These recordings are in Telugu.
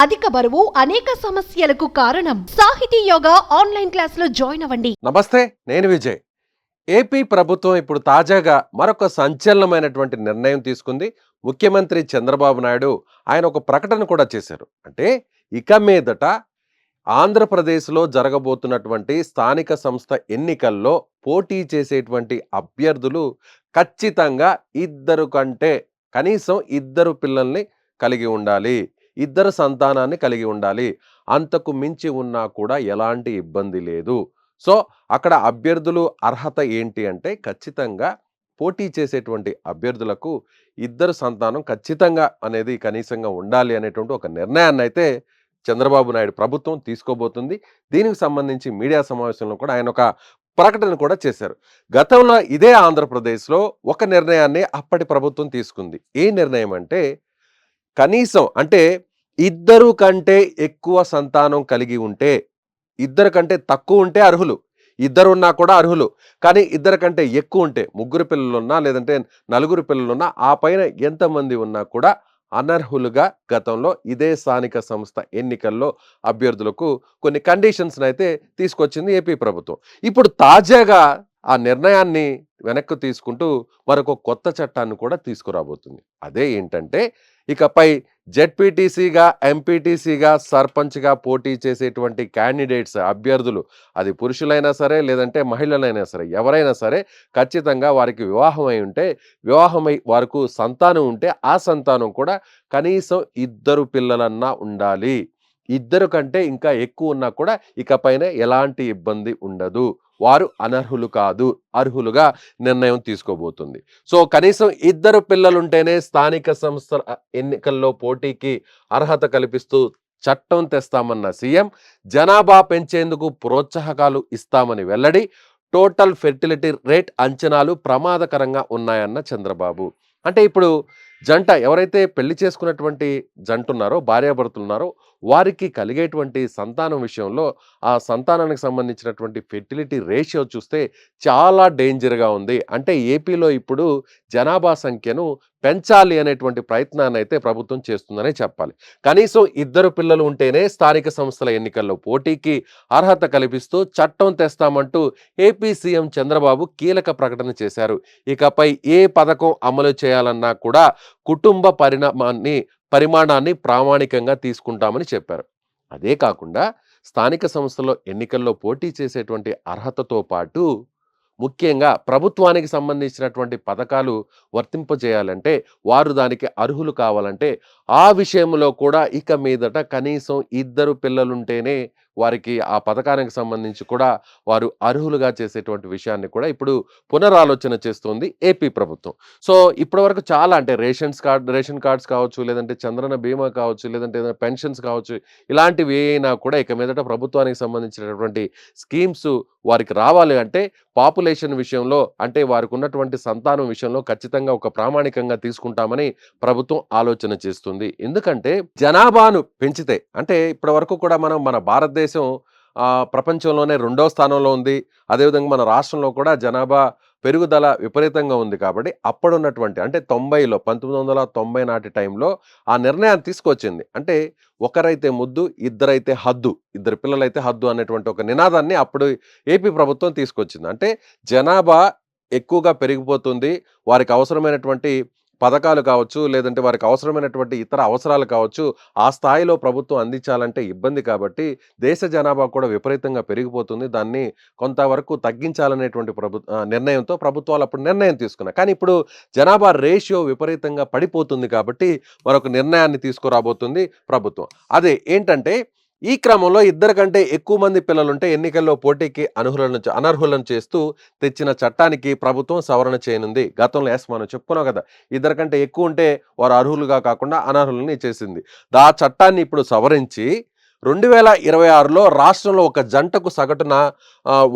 అధిక బరువు అనేక సమస్యలకు కారణం. సాహితీ యోగా ఆన్లైన్ క్లాసులో జాయిన్ అవ్వండి. నమస్తే, నేను విజయ్. ఏపీ ప్రభుత్వం ఇప్పుడు తాజాగా మరొక సంచలనమైనటువంటి నిర్ణయం తీసుకుంది. ముఖ్యమంత్రి చంద్రబాబు నాయుడు ఆయన ఒక ప్రకటన కూడా చేశారు. అంటే ఇక మీదట ఆంధ్రప్రదేశ్లో జరగబోతున్నటువంటి స్థానిక సంస్థ ఎన్నికల్లో పోటీ చేసేటువంటి అభ్యర్థులు ఖచ్చితంగా ఇద్దరు కంటే కనీసం ఇద్దరు పిల్లల్ని కలిగి ఉండాలి, ఇద్దరు సంతానాన్ని కలిగి ఉండాలి. అంతకు మించి ఉన్నా కూడా ఎలాంటి ఇబ్బంది లేదు. సో అక్కడ అభ్యర్థులు అర్హత ఏంటి అంటే ఖచ్చితంగా పోటీ చేసేటువంటి అభ్యర్థులకు ఇద్దరు సంతానం ఖచ్చితంగా అనేది కనీసంగా ఉండాలి అనేటువంటి ఒక నిర్ణయాన్ని అయితే చంద్రబాబు నాయుడు ప్రభుత్వం తీసుకోబోతుంది. దీనికి సంబంధించి మీడియా సమావేశంలో కూడా ఆయన ఒక ప్రకటన కూడా చేశారు. గతంలో ఇదే ఆంధ్రప్రదేశ్లో ఒక నిర్ణయాన్ని అప్పటి ప్రభుత్వం తీసుకుంది. ఏ నిర్ణయం అంటే కనీసం అంటే ఇద్దరు కంటే ఎక్కువ సంతానం కలిగి ఉంటే, ఇద్దరు కంటే తక్కువ ఉంటే అర్హులు, ఇద్దరు ఉన్నా కూడా అర్హులు. కానీ ఇద్దరు కంటే ఎక్కువ ఉంటే, ముగ్గురు పిల్లలున్నా లేదంటే నలుగురు పిల్లలున్నా ఆ పైన ఎంతమంది ఉన్నా కూడా అనర్హులుగా గతంలో ఇదే స్థానిక సంస్థ ఎన్నికల్లో అభ్యర్థులకు కొన్ని కండిషన్స్ అయితే తీసుకొచ్చింది ఏపీ ప్రభుత్వం. ఇప్పుడు తాజాగా ఆ నిర్ణయాన్ని వెనక్కి తీసుకుంటూ మరొక కొత్త చట్టాన్ని కూడా తీసుకురాబోతుంది. అదే ఏంటంటే ఇకపై జెడ్పీటీసీగా, ఎంపీటీసీగా, సర్పంచ్గా పోటీ చేసేటువంటి క్యాండిడేట్స్ అభ్యర్థులు, అది పురుషులైనా సరే లేదంటే మహిళలైనా సరే, ఎవరైనా సరే ఖచ్చితంగా వారికి వివాహమై ఉంటే, వివాహమై వారికి సంతానం ఉంటే ఆ సంతానం కూడా కనీసం ఇద్దరు పిల్లలన్నా ఉండాలి. ఇద్దరు కంటే ఇంకా ఎక్కువ ఉన్నా కూడా ఇకపైన ఎలాంటి ఇబ్బంది ఉండదు. వారు అనర్హులు కాదు, అర్హులుగా నిర్ణయం తీసుకోబోతుంది. సో కనీసం ఇద్దరు పిల్లలుంటేనే స్థానిక సంస్థల ఎన్నికల్లో పోటీకి అర్హత కల్పిస్తూ చట్టం తెస్తామన్న సీఎం, జనాభా పెంచేందుకు ప్రోత్సాహకాలు ఇస్తామని వెల్లడి, టోటల్ ఫెర్టిలిటీ రేట్ అంచనాలు ప్రమాదకరంగా ఉన్నాయన్న చంద్రబాబు. అంటే ఇప్పుడు జంట ఎవరైతే పెళ్లి చేసుకున్నటువంటి జంట ఉన్నారో, భార్యాభర్తలు ఉన్నారో, వారికి కలిగేటువంటి సంతానం విషయంలో ఆ సంతానానికి సంబంధించినటువంటి ఫెర్టిలిటీ రేషియో చూస్తే చాలా డేంజర్గా ఉంది. అంటే ఏపీలో ఇప్పుడు జనాభా సంఖ్యను పెంచాలి అనేటువంటి ప్రయత్నాన్ని అయితే ప్రభుత్వం చేస్తుందనే చెప్పాలి. కనీసం ఇద్దరు పిల్లలు ఉంటేనే స్థానిక సంస్థల ఎన్నికల్లో పోటీకి అర్హత కల్పిస్తూ చట్టం తెస్తామంటూ ఏపీ సీఎం చంద్రబాబు కీలక ప్రకటన చేశారు. ఇకపై ఏ పథకం అమలు చేయాలన్నా కూడా కుటుంబ పరిమాణాన్ని ప్రామాణికంగా తీసుకుంటామని చెప్పారు. అదే కాకుండా స్థానిక సంస్థల ఎన్నికల్లో పోటీ చేసేటువంటి అర్హతతో పాటు ముఖ్యంగా ప్రభుత్వానికి సంబంధించినటువంటి పథకాలు వర్తింపజేయాలంటే, వారు దానికి అర్హులు కావాలంటే ఆ విషయంలో కూడా ఇక మీదట కనీసం ఇద్దరు పిల్లలుంటేనే వారికి ఆ పథకానికి సంబంధించి కూడా వారు అర్హులుగా చేసేటువంటి విషయాన్ని కూడా ఇప్పుడు పునరాలోచన చేస్తోంది ఏపీ ప్రభుత్వం. సో ఇప్పటివరకు చాలా అంటే రేషన్ కార్డ్స్ కావచ్చు, లేదంటే చంద్రన్న బీమా కావచ్చు, లేదంటే ఏదైనా పెన్షన్స్ కావచ్చు, ఇలాంటివి ఏమైనా కూడా ఇక మీదట ప్రభుత్వానికి సంబంధించినటువంటి స్కీమ్స్ వారికి రావాలి అంటే పాపులేషన్ విషయంలో, అంటే వారికి ఉన్నటువంటి సంతానం విషయంలో ఖచ్చితంగా ఒక ప్రామాణికంగా తీసుకుంటామని ప్రభుత్వం ఆలోచన చేస్తుంది. ఎందుకంటే జనాభాను పెంచితే, అంటే ఇప్పటి వరకు కూడా మన భారతదేశం ప్రపంచంలోనే 2వ స్థానంలో ఉంది. అదేవిధంగా మన రాష్ట్రంలో కూడా జనాభా పెరుగుదల విపరీతంగా ఉంది. కాబట్టి అప్పుడున్నటువంటి అంటే 1990 నాటి టైంలో ఆ నిర్ణయాన్ని తీసుకొచ్చింది. అంటే ఒకరైతే ముద్దు, ఇద్దరైతే హద్దు, ఇద్దరు పిల్లలైతే హద్దు అనేటువంటి ఒక నినాదాన్ని అప్పుడు ఏపీ ప్రభుత్వం తీసుకొచ్చింది. అంటే జనాభా ఎక్కువగా పెరిగిపోతుంది, వారికి అవసరమైనటువంటి పథకాలు కావచ్చు, లేదంటే వారికి అవసరమైనటువంటి ఇతర అవసరాలు కావచ్చు, ఆ స్థాయిలో ప్రభుత్వం అందించాలంటే ఇబ్బంది. కాబట్టి దేశ జనాభా కూడా విపరీతంగా పెరిగిపోతుంది, దాన్ని కొంతవరకు తగ్గించాలనేటువంటి నిర్ణయంతో ప్రభుత్వాలు అప్పుడు నిర్ణయం తీసుకున్నాయి. కానీ ఇప్పుడు జనాభా రేషియో విపరీతంగా పడిపోతుంది కాబట్టి మరొక నిర్ణయాన్ని తీసుకురాబోతుంది ప్రభుత్వం. అదే ఏంటంటే ఈ క్రమంలో ఇద్దరు కంటే ఎక్కువ మంది పిల్లలుంటే ఎన్నికల్లో పోటీకి అనర్హులను చేస్తూ తెచ్చిన చట్టానికి ప్రభుత్వం సవరణ చేయనుంది. గతంలో మనం చెప్పుకున్నాం కదా, ఇద్దరు కంటే ఎక్కువ ఉంటే వారు అర్హులుగా కాకుండా అనర్హులని చేసింది. ఆ చట్టాన్ని ఇప్పుడు సవరించి 2026లో రాష్ట్రంలో ఒక జంటకు సగటున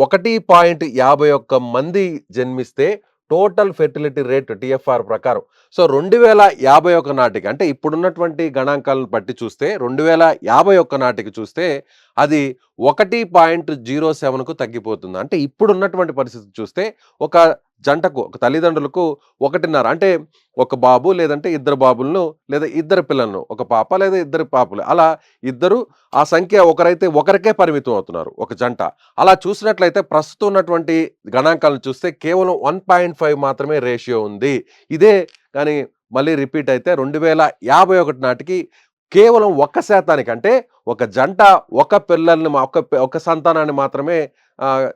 1.51 మంది జన్మిస్తే టోటల్ ఫెర్టిలిటీ రేట్ టిఎఫ్ఆర్ ప్రకారం, సో 2051 నాటికి, అంటే ఇప్పుడున్నటువంటి గణాంకాలను బట్టి చూస్తే 2051 నాటికి చూస్తే అది 1.07కు తగ్గిపోతుంది. అంటే ఇప్పుడున్నటువంటి పరిస్థితి చూస్తే ఒక జంటకు ఒక తల్లిదండ్రులకు 1.5 అంటే ఒక బాబు లేదంటే ఇద్దరు బాబులను లేదా ఇద్దరు పిల్లలను, ఒక పాప లేదా ఇద్దరు పాపలు, అలా ఇద్దరు, ఆ సంఖ్య ఒకరైతే ఒకరికే పరిమితం అవుతున్నారు ఒక జంట. అలా చూసినట్లయితే ప్రస్తుతం ఉన్నటువంటి గణాంకాలను చూస్తే కేవలం 1.5 మాత్రమే రేషియో ఉంది. ఇదే కానీ మళ్ళీ రిపీట్ అయితే 2051 నాటికి కేవలం 1% అంటే ఒక జంట ఒక పిల్లల్ని ఒక సంతానాన్ని మాత్రమే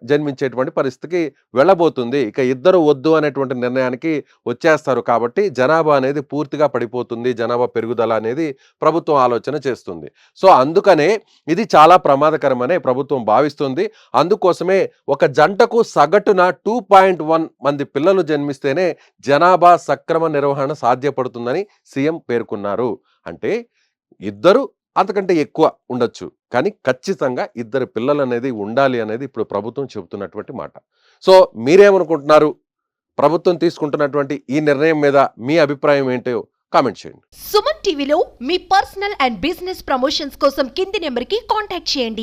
జన్మించేటువంటి పరిస్థితికి వెళ్ళబోతుంది. ఇక ఇద్దరు వద్దు అనేటువంటి నిర్ణయానికి వచ్చేస్తారు. కాబట్టి జనాభా అనేది పూర్తిగా పడిపోతుంది. జనాభా పెరుగుదల అనేది ప్రభుత్వం ఆలోచన చేస్తుంది. సో అందుకనే ఇది చాలా ప్రమాదకరమనే ప్రభుత్వం భావిస్తుంది. అందుకోసమే ఒక జంటకు సగటున 2.1 మంది పిల్లలు జన్మిస్తేనే జనాభా సక్రమ నిర్వహణ సాధ్యపడుతుందని సీఎం పేర్కొన్నారు. అంటే ఇద్దరు అంతకంటే ఎక్కువ ఉండొచ్చు, కానీ ఖచ్చితంగా ఇద్దరు పిల్లలు అనేది ఉండాలి అనేది ఇప్పుడు ప్రభుత్వం చెబుతున్నటువంటి మాట. సో మీరేమనుకుంటున్నారు? ప్రభుత్వం తీసుకుంటున్నటువంటి ఈ నిర్ణయం మీద మీ అభిప్రాయం ఏంటో కామెంట్ చేయండి. సుమన్ టీవీలో మీ పర్సనల్ అండ్ బిజినెస్ ప్రమోషన్స్ కోసం కింది నెంబర్కి కాంటాక్ట్ చేయండి.